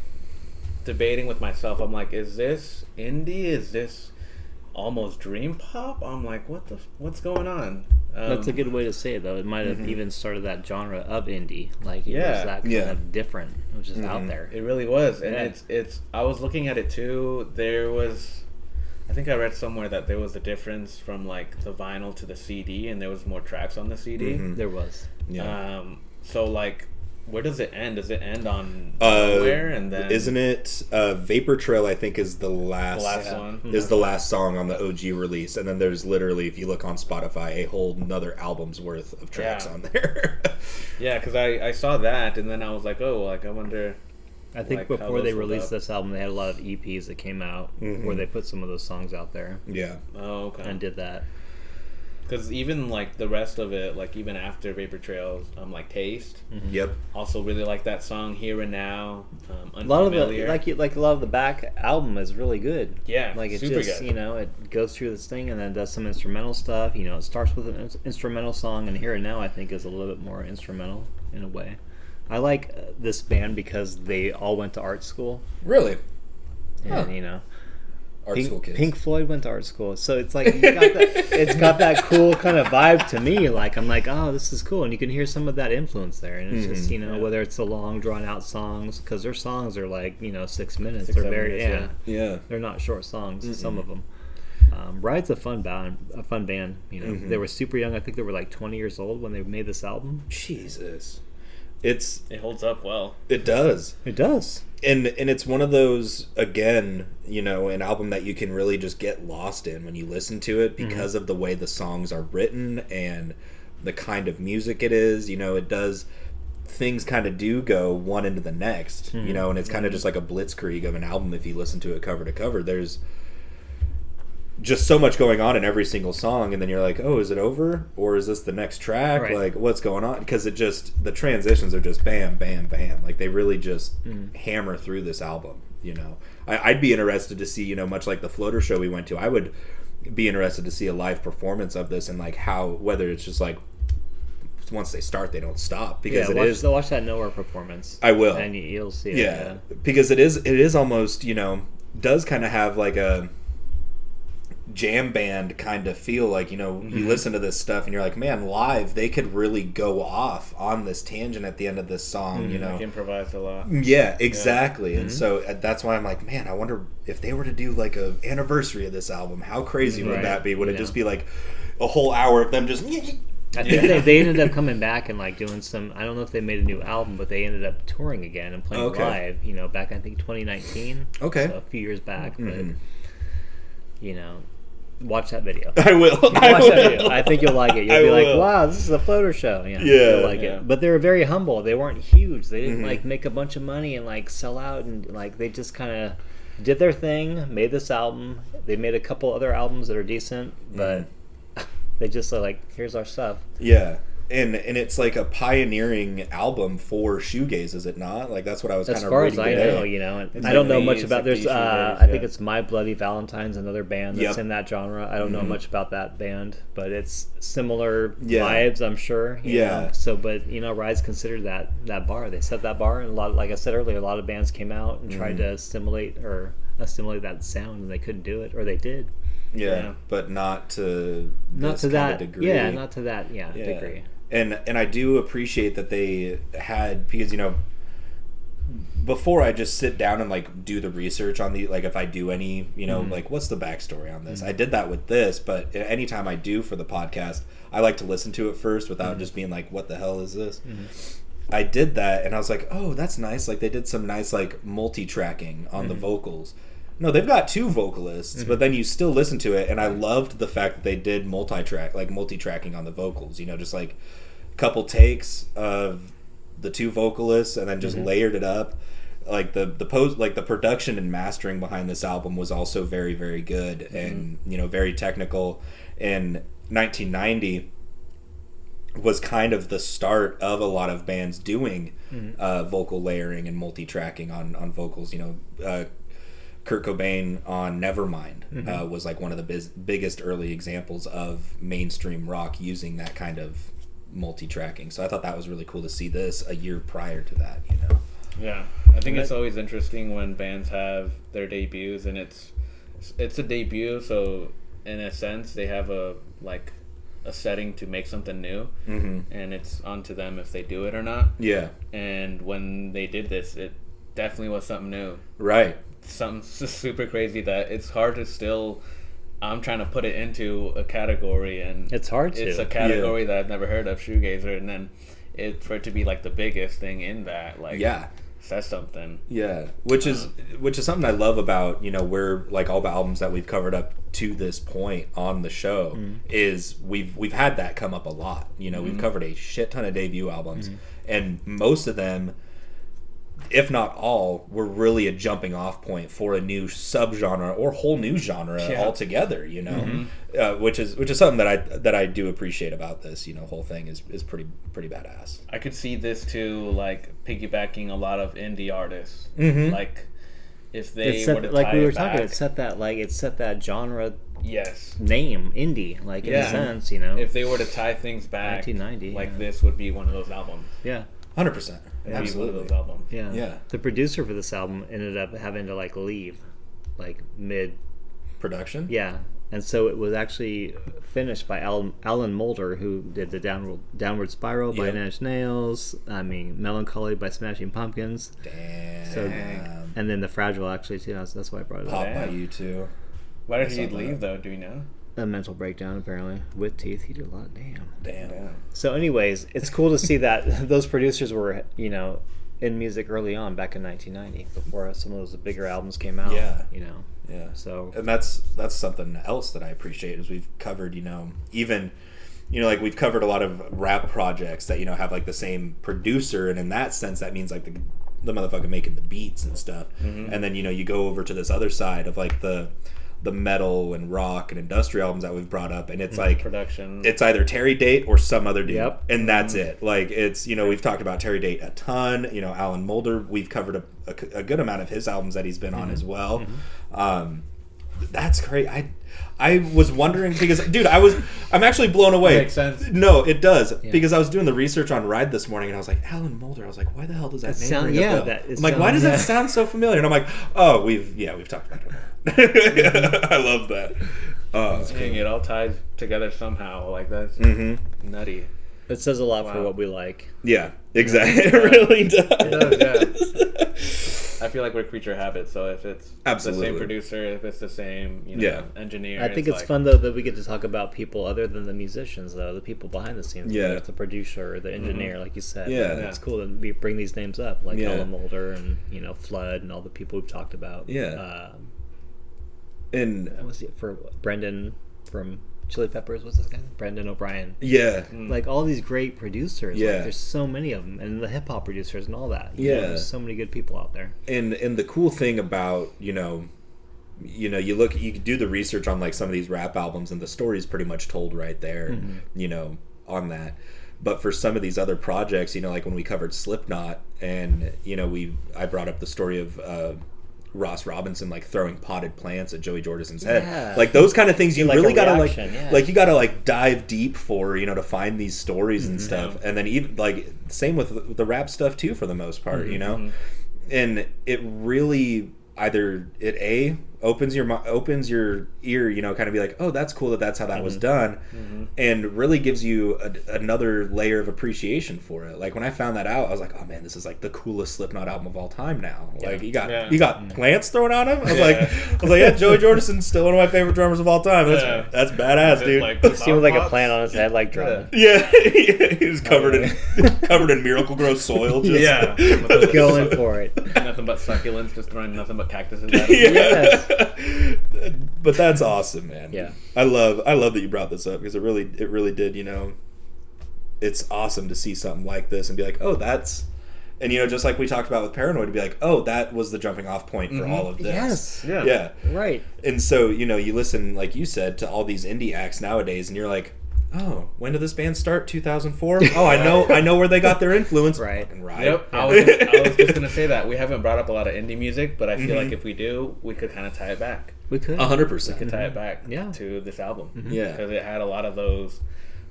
debating with myself. I'm like, is this indie? Is this almost dream pop? I'm like, what's going on?
That's a good way to say it, though. It might have even started that genre of indie. Like, it was that kind of different, which is out there.
It really was. And it's I was looking at it too. I think I read somewhere that there was a difference from like the vinyl to the CD, and there was more tracks on the CD.
There was.
Yeah.
So like, where does it end? Does it end on nowhere? And then
isn't it Vapor Trail? I think is the last
one.
Is the last song on the OG release, and then there's literally, if you look on Spotify, a whole another album's worth of tracks on there.
Yeah, because I saw that, and then I was like, oh, like I wonder.
I think
like,
before they
how those
released
hold up.
this album, they had a lot of EPs that came out where they put some of those songs out there
Yeah.
Oh, okay.
and did that.
Because even like the rest of it, like even after Vapor Trails, like Taste.
Yep.
Also really like that song Here and Now.
A lot of
Unfamiliar.
the like a lot of the back album is really good.
Yeah,
like it
super
just
good.
you know, it goes through this thing and then does some instrumental stuff. You know, it starts with an instrumental song, and Here and Now I think is a little bit more instrumental in a way. I like this band because they all went to art school,
Really.
and you know,
Art school kids.
Pink Floyd went to art school, so it's like you got that, it's got that cool kind of vibe to me. Like I'm like, oh, this is cool, and you can hear some of that influence there. And it's just whether it's the long drawn out songs, because their songs are like 6 minutes. They're
7
very
minutes,
Yeah.
they're not short songs. Some of them. Ride's a fun band. You know, they were super young. I think they were like 20 years old when they made this album.
Jesus.
It holds up well.
It does.
It does.
And it's one of those, again, an album that you can really just get lost in when you listen to it because of the way the songs are written and the kind of music it is. It does, things kind of do go one into the next, and it's kind of just like a blitzkrieg of an album if you listen to it cover to cover. There's just so much going on in every single song, and then you're like, oh, is it over? Or is this the next track?
Right.
Like, what's going on? Because the transitions are just bam, bam, bam. Like, they really just hammer through this album, I'd be interested to see, much like the Floater show we went to, I would be interested to see a live performance of this and, like, whether it's just, like, once they start, they don't stop. Because
watch that Nowhere performance.
I will.
And you'll see it.
Yeah. Because it is almost, does kind of have, like, a jam band kind of feel. Like you listen to this stuff and you're like, man, live they could really go off on this tangent at the end of this song.
Like improvise a lot.
Yeah, exactly. And so that's why I'm like, man, I wonder if they were to do like a anniversary of this album, how crazy would that be? Would it just be like a whole hour of them just
I think they ended up coming back and like doing some. I don't know if they made a new album, but they ended up touring again and playing live. Back I think 2019.
Okay,
so a few years back. But watch that video.
I will.
Watch that video. I think you'll like it. You'll be like, wow, this is a Floater show. You'll like it. But they were very humble. They weren't huge. They didn't like make a bunch of money and like sell out, and like they just kind of did their thing, made this album. They made a couple other albums that are decent, but they just like, here's our stuff.
Yeah. And it's like a pioneering album for shoegaze, is it not? Like that's what I was kind of reading.
As far as I know, and I don't know much about. There's, I think it's My Bloody Valentine's, another band that's in that genre. I don't know much about that band, but it's similar vibes, I'm sure. You know? So, but Ride's considered that bar. They set that bar, and a lot, like I said earlier, a lot of bands came out and tried to assimilate that sound, and they couldn't do it, or they did.
Yeah, but not to that degree.
Yeah, not to that degree.
And I do appreciate that they had, because before I just sit down and like do the research on like if I do any like what's the backstory on this, I did that with this, but anytime I do for the podcast, I like to listen to it first without just being like, what the hell is this? I did that and I was like, oh, that's nice. Like they did some nice like multi-tracking on the vocals. No, they've got two vocalists, but then you still listen to it, and I loved the fact that they did multi-tracking on the vocals. Just like a couple takes of the two vocalists, and then just layered it up. Like the production and mastering behind this album was also very, very good, and very technical. And 1990 was kind of the start of a lot of bands doing vocal layering and multi-tracking on vocals. Kurt Cobain on Nevermind was like one of the biggest early examples of mainstream rock using that kind of multi-tracking. So I thought that was really cool to see this a year prior to that, you know.
Yeah, I think it's always interesting when bands have their debuts, and it's a debut, so in a sense they have a setting to make something new, and it's onto them if they do it or not.
Yeah.
And when they did this, it definitely was something new.
Right.
Something super crazy that it's hard to still. I'm trying to put it into a category, and
it's hard to.
It's a category that I've never heard of, shoegazer, and then for it to be like the biggest thing in that, like, says something.
Yeah, which is something I love about, you know, we're like all the albums that we've covered up to this point on the show is we've had that come up a lot. You know, we've covered a shit ton of debut albums, and most of them, if not all, were really a jumping off point for a new subgenre or whole new genre altogether, you know, which is something that I do appreciate about this, you know, whole thing is pretty badass.
I could see this too, like piggybacking a lot of indie artists, like if they were to
like
tie
we were
it
talking,
back,
it set that genre
yes
name indie, like in a sense, you know.
If they were to tie things back,
1990,
like this would be one of those albums.
100%. Absolutely.
One of those albums.
Yeah. The producer for this album ended up having to like leave, like mid
production.
Yeah, and so it was actually finished by Alan Moulder, who did the Downward Spiral by Nine Inch Nails. I mean, Melancholy by Smashing Pumpkins.
Damn.
So, and then the Fragile actually too. That's why I brought it up.
Pop by you too.
Why did he leave though? Do we know?
A mental breakdown, apparently, with teeth. He did a lot.
Damn.
So, anyways, it's cool to see that those producers were, you know, in music early on, back in 1990, before some of those bigger albums came out.
Yeah.
You know.
Yeah.
So,
and that's something else that I appreciate is we've covered, you know, even, you know, like we've covered a lot of rap projects that, you know, have like the same producer, and in that sense, that means like the motherfucker making the beats and stuff. And then, you know, you go over to this other side of like the metal and rock and industrial albums that we've brought up, and it's like
production.
It's either Terry Date or some other dude, and that's it. Like it's, you know, we've talked about Terry Date a ton. You know, Alan Moulder, we've covered a good amount of his albums that he's been on as well. That's great. I was wondering because, dude, I'm actually blown away.
Makes sense.
No, it does, because I was doing the research on Ride this morning, and I was like, Alan Moulder. I was like, why the hell does that name ring a bell? I'm like, why does that sound so familiar? And I'm like, oh, we've talked about it. I love that.
It all ties together somehow. Like that's nutty.
It says a lot for what we like.
Yeah, exactly. It really does.
It does, yeah. I feel like we're creature habits. So if it's the same producer, if it's the same, you know, engineer,
I think it's fun though that we get to talk about people other than the musicians, though, the people behind the scenes.
Yeah,
the producer, the engineer, like you said.
Yeah,
it's cool to bring these names up, like Alan Moulder and, you know, Flood and all the people we've talked about.
Yeah. And
what was it for Brendan from Chili Peppers? What's this guy? Brendan O'Brien.
Yeah.
Like all these great producers.
Yeah.
Like, there's so many of them, and the hip hop producers and all that. You know, there's so many good people out there.
And the cool thing about, you do the research on like some of these rap albums, and the story's pretty much told right there. You know, on that. But for some of these other projects, you know, like when we covered Slipknot, and you know, I brought up the story of Ross Robinson like throwing potted plants at Joey Jordison's head, like those kind of things. You really gotta like you gotta like dive deep for, you know, to find these stories and stuff. And then even like same with the rap stuff too, for the most part, you know. And it really either it opens your ear, you know, kind of be like, oh, that's cool that's how that was done, and really gives you another layer of appreciation for it. Like when I found that out, I was like, oh man, this is like the coolest Slipknot album of all time now. Like you got plants thrown on him. I was like, yeah, Joey Jordison's still one of my favorite drummers of all time. That's badass, dude.
Like,
he seemed like a plant on his head, like drumming.
Yeah, he was covered in Miracle Grow soil. Just
going for it.
Nothing but succulents, just throwing nothing but cactuses at him.
Yes.
But that's awesome, man.
Yeah,
I love that you brought this up, because it really did, you know, it's awesome to see something like this and be like, oh, that's, and you know, just like we talked about with Paranoid, to be like, oh, that was the jumping off point for all of this.
Yes.
Yeah.
Right.
And so, you know, you listen, like you said, to all these indie acts nowadays, and you're like, oh, when did this band start? 2004. Oh, I know where they got their influence.
Right.
Fucking Ride.
Yep. I was just gonna say that we haven't brought up a lot of indie music, but I feel like if we do, we could kind of tie it back.
We could.
100%.
We could tie it back
Yeah.
to this album.
Yeah.
Because it had a lot of those,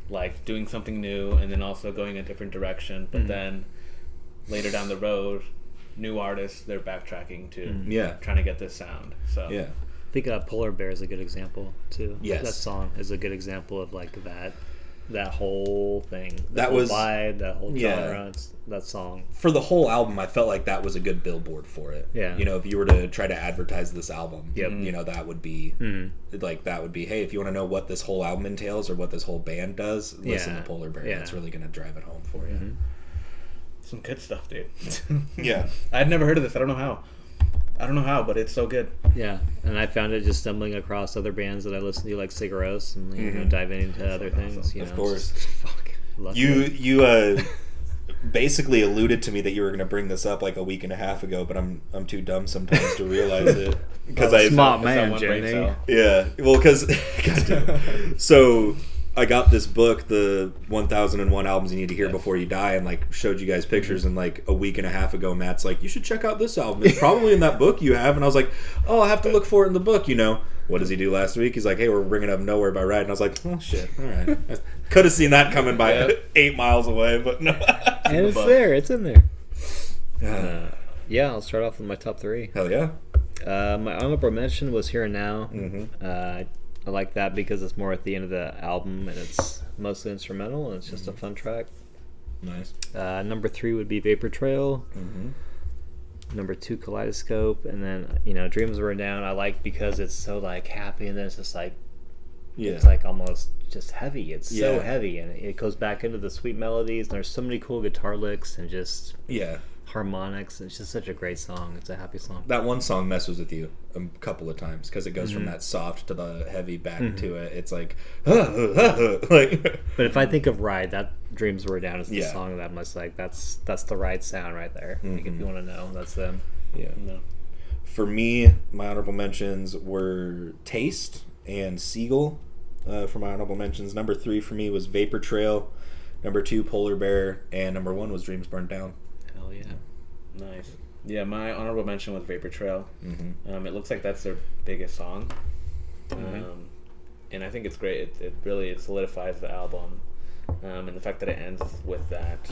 like doing something new and then also going a different direction. But then later down the road, new artists, they're backtracking to trying to get this sound. So
Yeah.
I think Polar Bear is a good example too.
Yes.
That song is a good example of like that whole thing.
That
whole
was-
vibe, that whole
Yeah.
genre. That song.
For the whole album, I felt like that was a good billboard for it.
Yeah.
You know, if you were to try to advertise this album,
Yep.
you know, that would be hey, if you want to know what this whole album entails or what this whole band does, listen
Yeah.
to Polar Bear.
Yeah.
That's really going to drive it home for you.
some good stuff, dude.
Yeah.
I'd never heard of this. I don't know how, but it's so good.
Yeah, and I found it just stumbling across other bands that I listen to, like Sigur Rós, and you know, diving into other things. You
Of
know,
course.
just, fuck. Lucky.
You basically alluded to me that you were going to bring this up like a week and a half ago, but I'm too dumb sometimes to realize it because
smart
It's
man,
that one brain
Jenny.
cell.
Yeah, well, because so I got this book, the 1001 albums you need to hear before you die, and like showed you guys pictures. And like a week and a half ago, Matt's like, "You should check out this album. It's probably in that book you have." And I was like, "Oh, I have to look for it in the book." You know, what does he do last week? He's like, "Hey, we're bringing up Nowhere by Ride," and I was like, "Oh shit, all right." Could have seen that coming by 8 miles away, but no.
And it's there. It's in there. Yeah, I'll start off with my top three.
Hell yeah.
My honorable mention was Here and Now. I like that because it's more at the end of the album and it's mostly instrumental and it's just a fun track.
Nice.
Number 3 would be Vapor Trail. Number 2, Kaleidoscope, and then Dreams Were Down. I like because it's so like happy and then it's just like it's like almost just heavy. It's so heavy and it goes back into the sweet melodies. And there's so many cool guitar licks and just harmonics. It's just such a great song. It's a happy song.
That one song messes with you a couple of times because it goes from that soft to the heavy back to it. It's like, like.
But if I think of Ride, that Dreams Were Down is the song that I'm just like, that's the Ride sound right there. Like, if you want to know, that's them.
Yeah.
No.
For me, my honorable mentions were Taste and Seagull. For my honorable mentions, number 3 for me was Vapor Trail. Number 2, Polar Bear, and number 1 was Dreams Burned Down.
Hell yeah.
Nice. Yeah, my honorable mention was Vapor Trail. It looks like that's their biggest song. And I think it's great. It really solidifies the album. And the fact that it ends with that.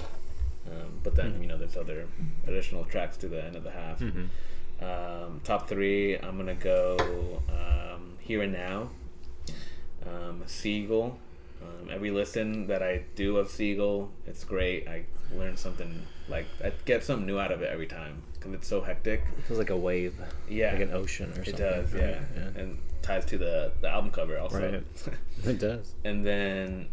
But then, there's other additional tracks to the end of the half. Top 3, I'm going to go Here and Now. Seagull. Every listen that I do of Seagull, it's great. I learn something, like I get something new out of it every time because it's so hectic.
It feels like a wave.
Yeah,
like an ocean or something.
It does,
right?
yeah, and ties to the album cover also.
Right. It does.
And then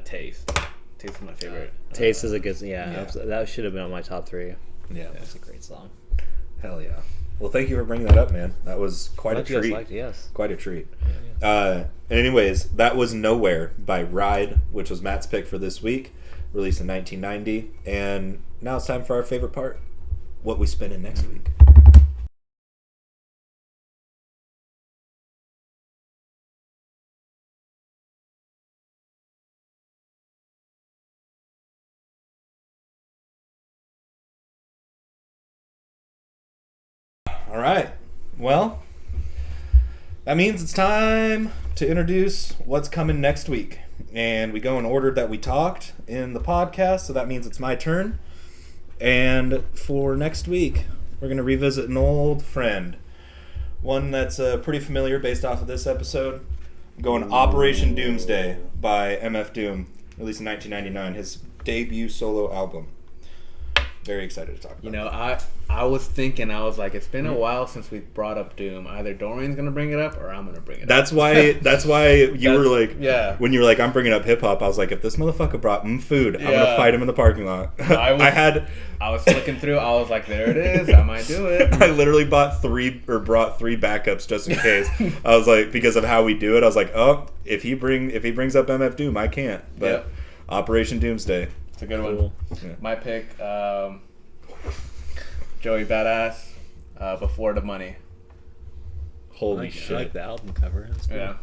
Taste. Taste is my favorite.
Taste is a good. Yeah, that should have been on my top 3.
Yeah.
That's a great song.
Hell yeah. Well, thank you for bringing that up, man. That was quite a
Glad you guys
treat.
liked it, yes.
Quite a treat. Anyways, that was Nowhere by Ride, which was Matt's pick for this week, released in 1990. And now it's time for our favorite part, what we spin in next week. All right. Well, that means it's time to introduce what's coming next week. And we go in order that we talked in the podcast, so that means it's my turn. And for next week, we're going to revisit an old friend. One that's pretty familiar based off of this episode. Going Operation Doomsday by MF Doom, released in 1999, his debut solo album. Very excited to talk about it.
I was thinking, I was like, it's been a while since we brought up Doom. Either Dorian's gonna bring it up or I'm gonna bring it up.
That's why you were like,
yeah.
When you were like, I'm bringing up hip hop, I was like, if this motherfucker brought food, I'm gonna fight him in the parking lot.
I was flicking through. I was like, there it is. I might do it.
I literally brought 3 backups just in case. I was like, because of how we do it, I was like, oh, if he brings up MF Doom, I can't. But Operation Doomsday.
It's a good one.
Yeah.
My pick, Joey Badass, Before the Money.
Holy
I
shit.
like the album cover. That's cool.
Yeah.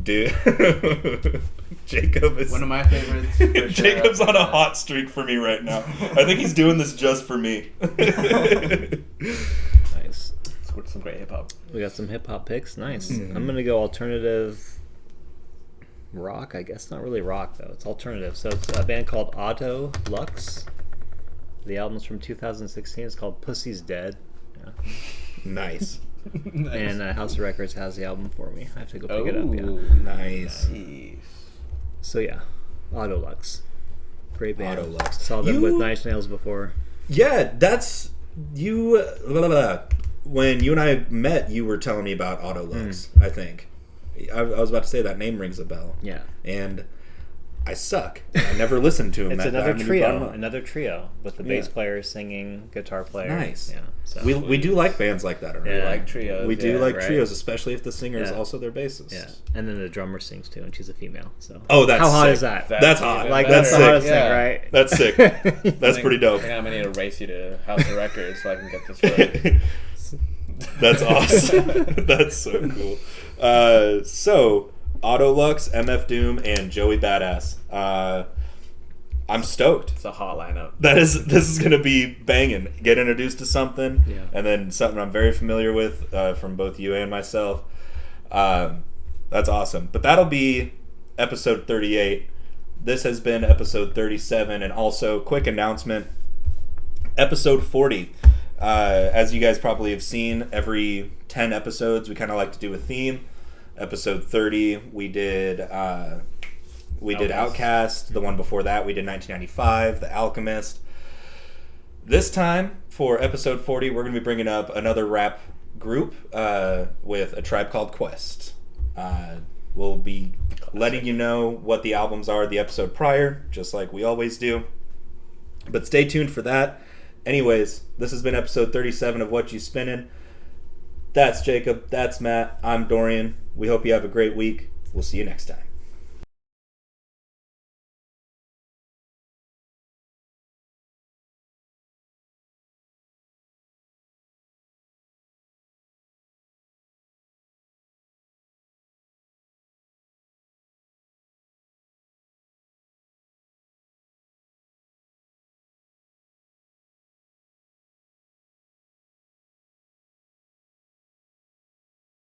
Dude. Jacob is
One of my favorites. for sure.
Jacob's on a hot streak for me right now. I think he's doing this just for me.
Nice.
Some great hip hop.
We got some hip hop picks. Nice. I'm gonna go alternative rock. I guess not really rock though. It's alternative. So it's a band called Auto Lux. The album's from 2016. It's called Pussy's Dead. Yeah.
Nice.
And House of Records has the album for me. I have to go pick it up. Yeah.
Nice.
So yeah, Auto Lux. Great band.
Auto Lux.
Saw them
You-
with Nine Inch Nails before.
Yeah, that's you. When you and I met, you were telling me about Autolux. I think I was about to say that name rings a bell.
Yeah.
And I suck. I never listened to him.
It's
at
another
that time when you brought him
trio.
up.
Another trio with the bass
Yeah.
player singing, guitar player.
Nice.
Yeah. So
We do like bands like that.
Yeah.
Like trios.
We do
yeah.
like
right.
trios, especially if the singer is
Yeah.
also their bassist.
yeah. And then the drummer sings too, and she's a female. So
Oh, that's
how hot
sick.
is that?
That's hot.
Like
That's
that's the
sick.
hottest
Yeah.
thing, right?
That's sick. That's pretty dope.
I think I'm gonna need to race you to House of Records so I can get this right.
That's awesome. That's so cool. So Autolux, MF Doom, and Joey Badass. I'm stoked.
It's a hot lineup.
This is gonna be banging. Get introduced to something,
Yeah.
and then something I'm very familiar with from both you and myself. That's awesome. But that'll be episode 38. This has been episode 37, and also quick announcement. Episode 40. As you guys probably have seen, every 10 episodes we kind of like to do a theme. Episode 30 we did Outcast. The one before that we did 1995, The Alchemist. This time for episode 40 we're going to be bringing up another rap group with A Tribe Called Quest. We'll be letting you know what the albums are the episode prior, just like we always do. But stay tuned for that. Anyways, this has been episode 37 of Whatchu Spinnin. That's Jacob. That's Matt. I'm Dorian. We hope you have a great week. We'll see you next time.